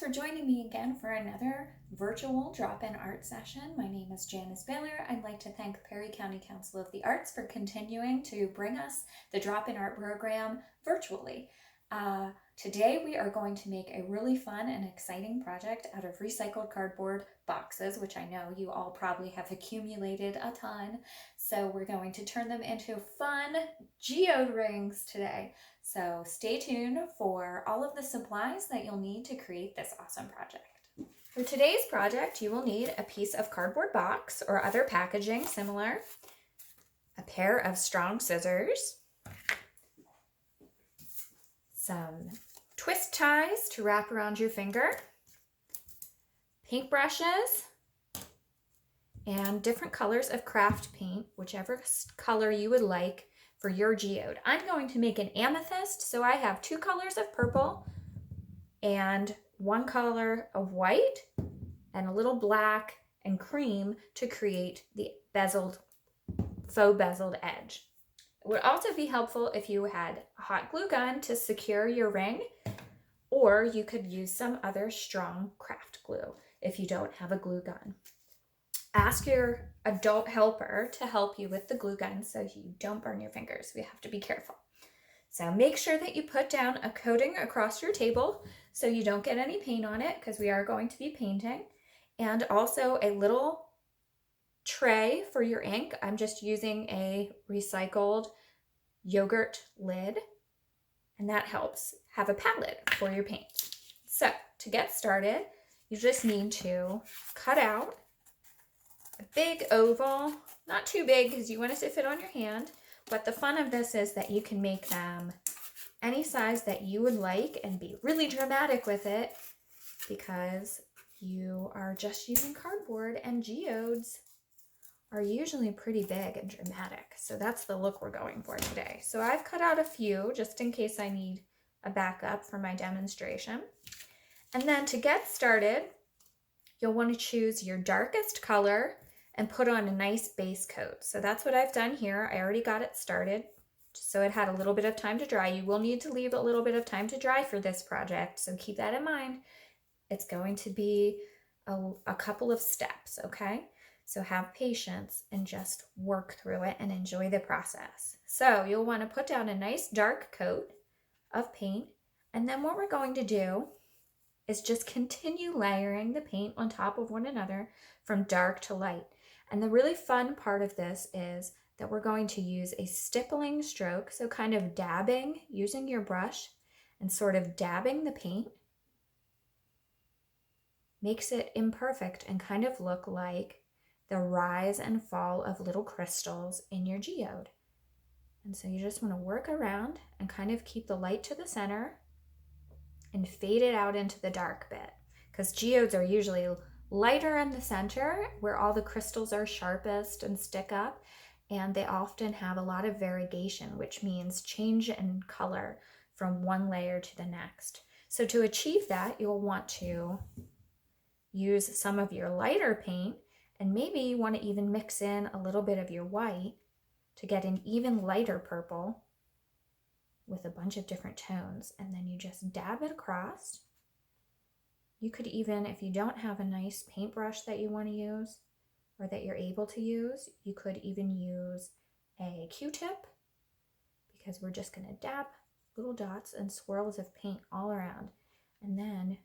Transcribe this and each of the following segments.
for joining me again for another virtual drop-in art session. My name is Janice Baylor. I'd like to thank Perry County Council of the Arts for continuing to bring us the drop-in art program virtually. Today we are going to make a really fun and exciting project out of recycled cardboard boxes, which I know you all probably have accumulated a ton. So we're going to turn them into fun geode rings today. So stay tuned for all of the supplies that you'll need to create this awesome project. For today's project, you will need a piece of cardboard box or other packaging similar, a pair of strong scissors, some twist ties to wrap around your finger, paintbrushes, and different colors of craft paint, whichever color you would like for your geode. I'm going to make an amethyst, so I have 2 colors of purple and 1 color of white and a little black and cream to create the faux bezeled edge. It would also be helpful if you had a hot glue gun to secure your ring, or you could use some other strong craft glue if you don't have a glue gun. Ask your adult helper to help you with the glue gun so you don't burn your fingers. We have to be careful. So make sure that you put down a coating across your table so you don't get any paint on it, because we are going to be painting, and also a little tray for your ink. I'm just using a recycled yogurt lid, and that helps. Have a palette for your paint. So to get started, you just need to cut out a big oval, not too big because you want it to fit on your hand, but the fun of this is that you can make them any size that you would like and be really dramatic with it, because you are just using cardboard, and geodes are usually pretty big and dramatic. So that's the look we're going for today. So I've cut out a few just in case I need a backup for my demonstration. And then to get started, you'll want to choose your darkest color and put on a nice base coat. So that's what I've done here. I already got it started, so it had a little bit of time to dry. You will need to leave a little bit of time to dry for this project, so keep that in mind. It's going to be a couple of steps, okay? So have patience and just work through it and enjoy the process. So you'll want to put down a nice dark coat of paint, and then what we're going to do is just continue layering the paint on top of one another from dark to light. And the really fun part of this is that we're going to use a stippling stroke, so kind of dabbing, using your brush and sort of dabbing the paint makes it imperfect and kind of look like the rise and fall of little crystals in your geode. And so you just want to work around and kind of keep the light to the center and fade it out into the dark bit, because geodes are usually lighter in the center where all the crystals are sharpest and stick up, and they often have a lot of variegation, which means change in color from one layer to the next. So to achieve that, you'll want to use some of your lighter paint, and maybe you want to even mix in a little bit of your white to get an even lighter purple with a bunch of different tones, and then you just dab it across. You could even, if you don't have a nice paintbrush that you want to use or that you're able to use, you could even use a Q-tip, because we're just going to dab little dots and swirls of paint all around. And then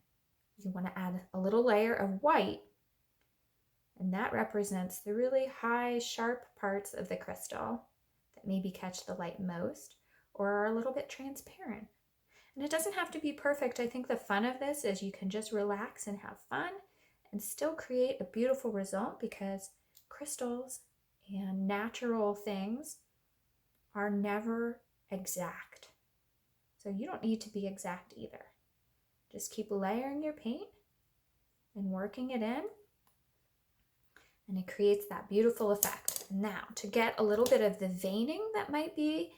you want to add a little layer of white, and that represents the really high, sharp parts of the crystal that maybe catch the light most or are a little bit transparent. And it doesn't have to be perfect. I think the fun of this is you can just relax and have fun and still create a beautiful result, because crystals and natural things are never exact. So you don't need to be exact either. Just keep layering your paint and working it in, and it creates that beautiful effect. Now, to get a little bit of the veining that might be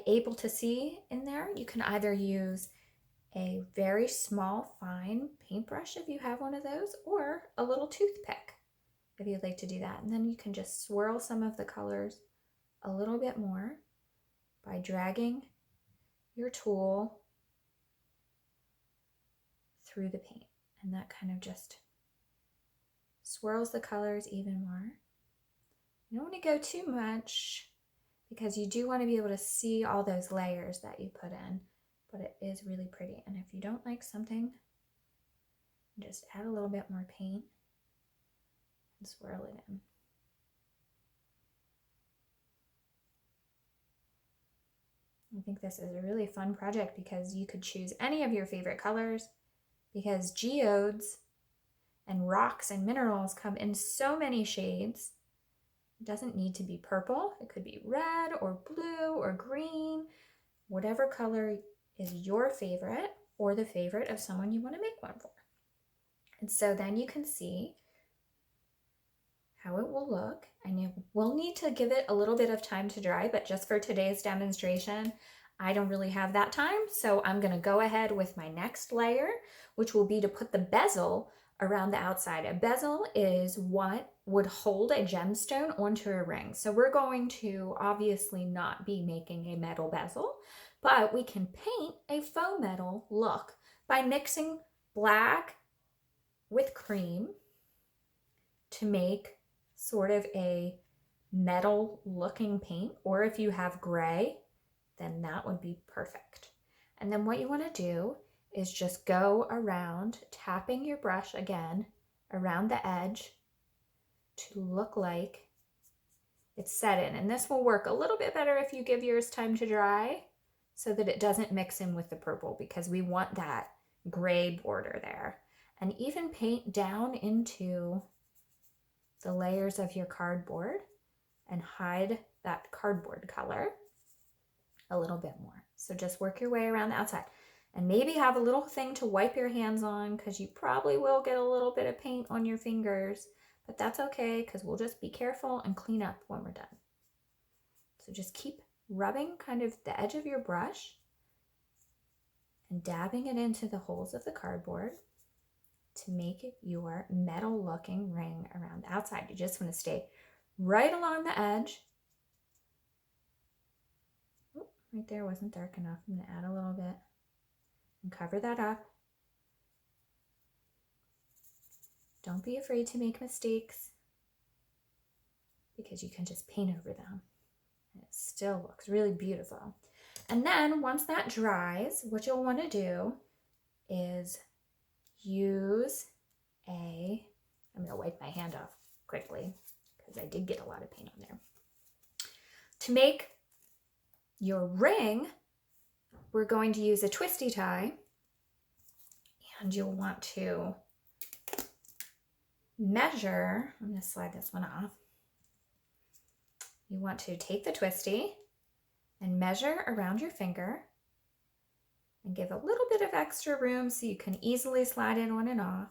able to see in there, you can either use a very small, fine paintbrush if you have one of those, or a little toothpick if you'd like to do that. And then you can just swirl some of the colors a little bit more by dragging your tool through the paint. And that kind of just swirls the colors even more. You don't want to go too much because you do want to be able to see all those layers that you put in, but it is really pretty. And if you don't like something, just add a little bit more paint and swirl it in. I think this is a really fun project because you could choose any of your favorite colors, because geodes and rocks and minerals come in so many shades. It doesn't need to be purple. It could be red or blue or green, whatever color is your favorite or the favorite of someone you want to make one for. And so then you can see how it will look, and you will need to give it a little bit of time to dry, but just for today's demonstration, I don't really have that time, so I'm gonna go ahead with my next layer, which will be to put the bezel around the outside. A bezel is what would hold a gemstone onto a ring. So we're going to obviously not be making a metal bezel, but we can paint a faux metal look by mixing black with cream to make sort of a metal looking paint, or if you have gray, then that would be perfect. And then what you want to do is just go around, tapping your brush again around the edge to look like it's set in. And this will work a little bit better if you give yours time to dry so that it doesn't mix in with the purple, because we want that gray border there. And even paint down into the layers of your cardboard and hide that cardboard color a little bit more. So just work your way around the outside and maybe have a little thing to wipe your hands on, because you probably will get a little bit of paint on your fingers, but that's okay because we'll just be careful and clean up when we're done. So just keep rubbing kind of the edge of your brush and dabbing it into the holes of the cardboard to make it your metal looking ring around the outside. You just want to stay right along the edge. Oh, right there wasn't dark enough. I'm going to add a little bit and cover that up. Don't be afraid to make mistakes, because you can just paint over them and it still looks really beautiful. And then once that dries, what you'll want to do is use I'm going to wipe my hand off quickly because I did get a lot of paint on there. To make your ring, we're going to use a twisty tie, and you'll want to measure. I'm going to slide this one off. You want to take the twisty and measure around your finger and give a little bit of extra room so you can easily slide it on and off.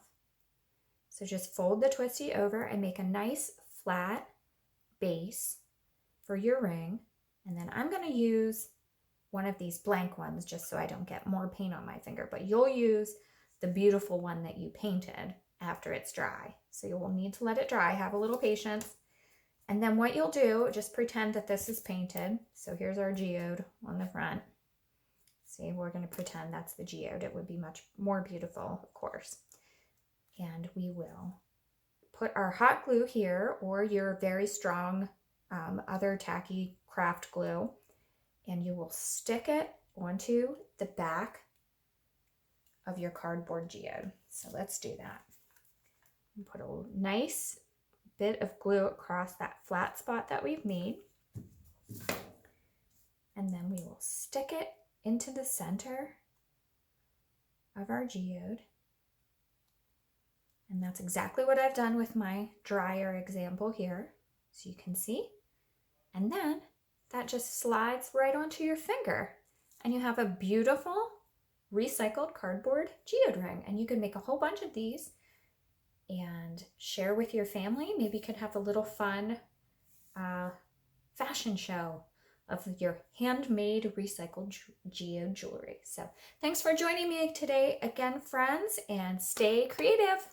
So just fold the twisty over and make a nice flat base for your ring. And then I'm going to use one of these blank ones just so I don't get more paint on my finger, but you'll use the beautiful one that you painted after it's dry. So you will need to let it dry, have a little patience. And then what you'll do, just pretend that this is painted. So here's our geode on the front. See, we're going to pretend that's the geode. It would be much more beautiful, of course. And we will put our hot glue here, or your very strong other tacky craft glue, and you will stick it onto the back of your cardboard geode. So let's do that. And put a nice bit of glue across that flat spot that we've made. And then we will stick it into the center of our geode. And that's exactly what I've done with my drier example here, so you can see. And then that just slides right onto your finger, and you have a beautiful recycled cardboard geode ring. And you can make a whole bunch of these and share with your family. Maybe you could have a little fun fashion show of your handmade recycled geode jewelry. So thanks for joining me today again, friends, and stay creative.